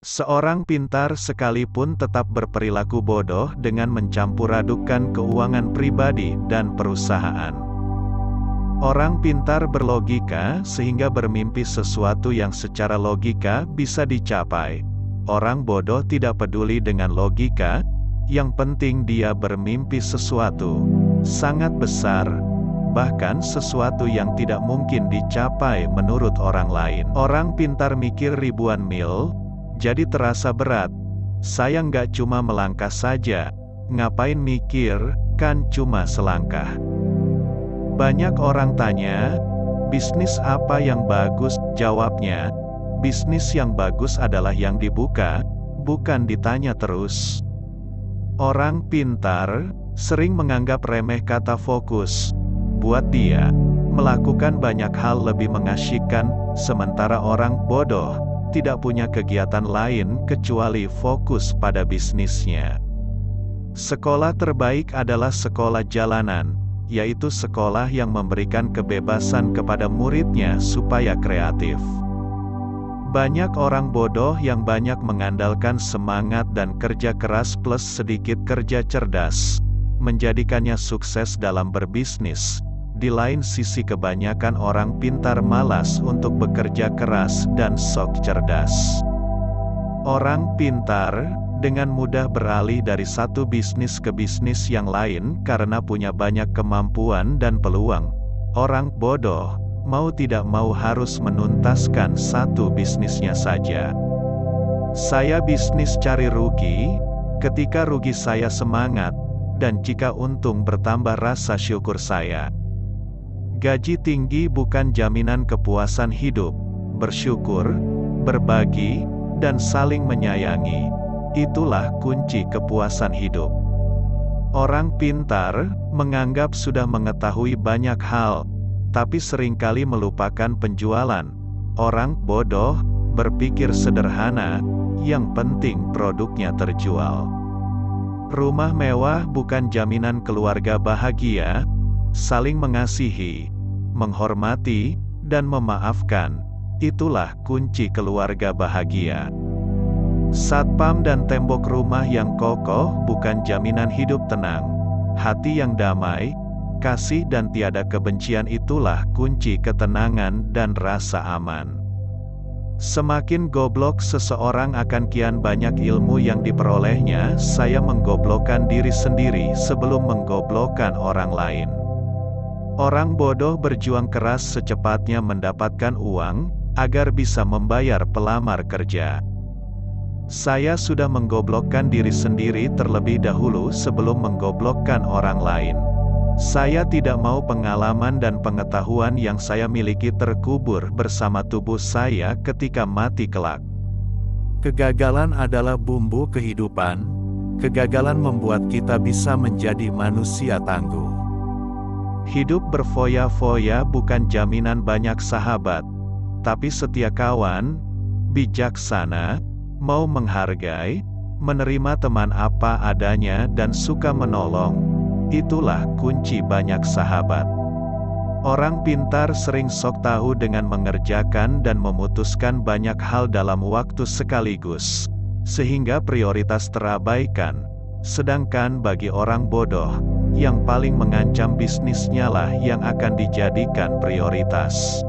Seorang pintar sekalipun tetap berperilaku bodoh dengan mencampur-adukkan keuangan pribadi dan perusahaan. Orang pintar berlogika sehingga bermimpi sesuatu yang secara logika bisa dicapai. Orang bodoh tidak peduli dengan logika, yang penting dia bermimpi sesuatu sangat besar, bahkan sesuatu yang tidak mungkin dicapai menurut orang lain. Orang pintar mikir ribuan mil, jadi terasa berat. Saya nggak cuma melangkah saja, ngapain mikir, kan cuma selangkah. Banyak orang tanya, bisnis apa yang bagus? Jawabnya, bisnis yang bagus adalah yang dibuka, bukan ditanya terus. Orang pintar sering menganggap remeh kata fokus. Buat dia, melakukan banyak hal lebih mengasyikkan, sementara orang bodoh tidak punya kegiatan lain kecuali fokus pada bisnisnya. Sekolah terbaik adalah sekolah jalanan, yaitu sekolah yang memberikan kebebasan kepada muridnya supaya kreatif. Banyak orang bodoh yang banyak mengandalkan semangat dan kerja keras plus sedikit kerja cerdas, menjadikannya sukses dalam berbisnis. Di lain sisi kebanyakan orang pintar malas untuk bekerja keras dan sok cerdas. Orang pintar dengan mudah beralih dari satu bisnis ke bisnis yang lain karena punya banyak kemampuan dan peluang. Orang bodoh mau tidak mau harus menuntaskan satu bisnisnya saja. Saya bisnis cari rugi, ketika rugi saya semangat, dan jika untung bertambah rasa syukur saya. Gaji tinggi bukan jaminan kepuasan hidup. Bersyukur, berbagi, dan saling menyayangi, itulah kunci kepuasan hidup. Orang pintar menganggap sudah mengetahui banyak hal, tapi seringkali melupakan penjualan. Orang bodoh berpikir sederhana, yang penting produknya terjual. Rumah mewah bukan jaminan keluarga bahagia. Saling mengasihi, menghormati, dan memaafkan, itulah kunci keluarga bahagia. Satpam dan tembok rumah yang kokoh bukan jaminan hidup tenang. Hati yang damai, kasih dan tiada kebencian itulah kunci ketenangan dan rasa aman. Semakin goblok seseorang akan kian banyak ilmu yang diperolehnya. Saya menggoblokkan diri sendiri sebelum menggoblokkan orang lain. Orang bodoh berjuang keras secepatnya mendapatkan uang, agar bisa membayar pelamar kerja. Saya sudah menggoblokkan diri sendiri terlebih dahulu sebelum menggoblokkan orang lain. Saya tidak mau pengalaman dan pengetahuan yang saya miliki terkubur bersama tubuh saya ketika mati kelak. Kegagalan adalah bumbu kehidupan. Kegagalan membuat kita bisa menjadi manusia tangguh. Hidup berfoya-foya bukan jaminan banyak sahabat, tapi setia kawan, bijaksana, mau menghargai, menerima teman apa adanya dan suka menolong. Itulah kunci banyak sahabat. Orang pintar sering sok tahu dengan mengerjakan dan memutuskan banyak hal dalam waktu sekaligus, sehingga prioritas terabaikan. Sedangkan bagi orang bodoh, yang paling mengancam bisnisnya lah yang akan dijadikan prioritas.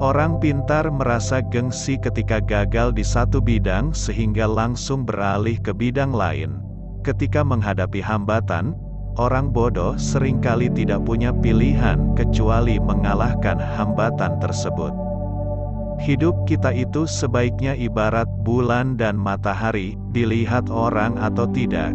Orang pintar merasa gengsi ketika gagal di satu bidang sehingga langsung beralih ke bidang lain. Ketika menghadapi hambatan, orang bodoh seringkali tidak punya pilihan kecuali mengalahkan hambatan tersebut. Hidup kita itu sebaiknya ibarat bulan dan matahari, dilihat orang atau tidak,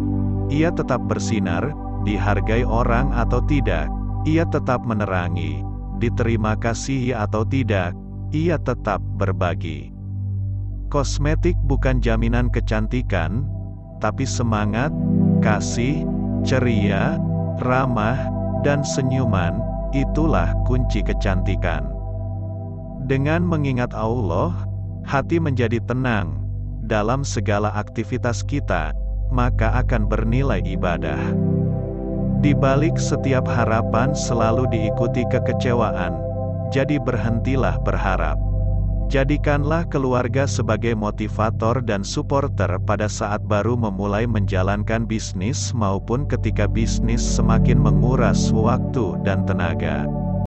ia tetap bersinar. Dihargai orang atau tidak, ia tetap menerangi. Diterima kasihi atau tidak, ia tetap berbagi. Kosmetik bukan jaminan kecantikan, tapi semangat, kasih, ceria, ramah, dan senyuman, itulah kunci kecantikan. Dengan mengingat Allah, hati menjadi tenang. Dalam segala aktivitas kita, maka akan bernilai ibadah. Di balik setiap harapan selalu diikuti kekecewaan, jadi berhentilah berharap. Jadikanlah keluarga sebagai motivator dan supporter pada saat baru memulai menjalankan bisnis maupun ketika bisnis semakin menguras waktu dan tenaga.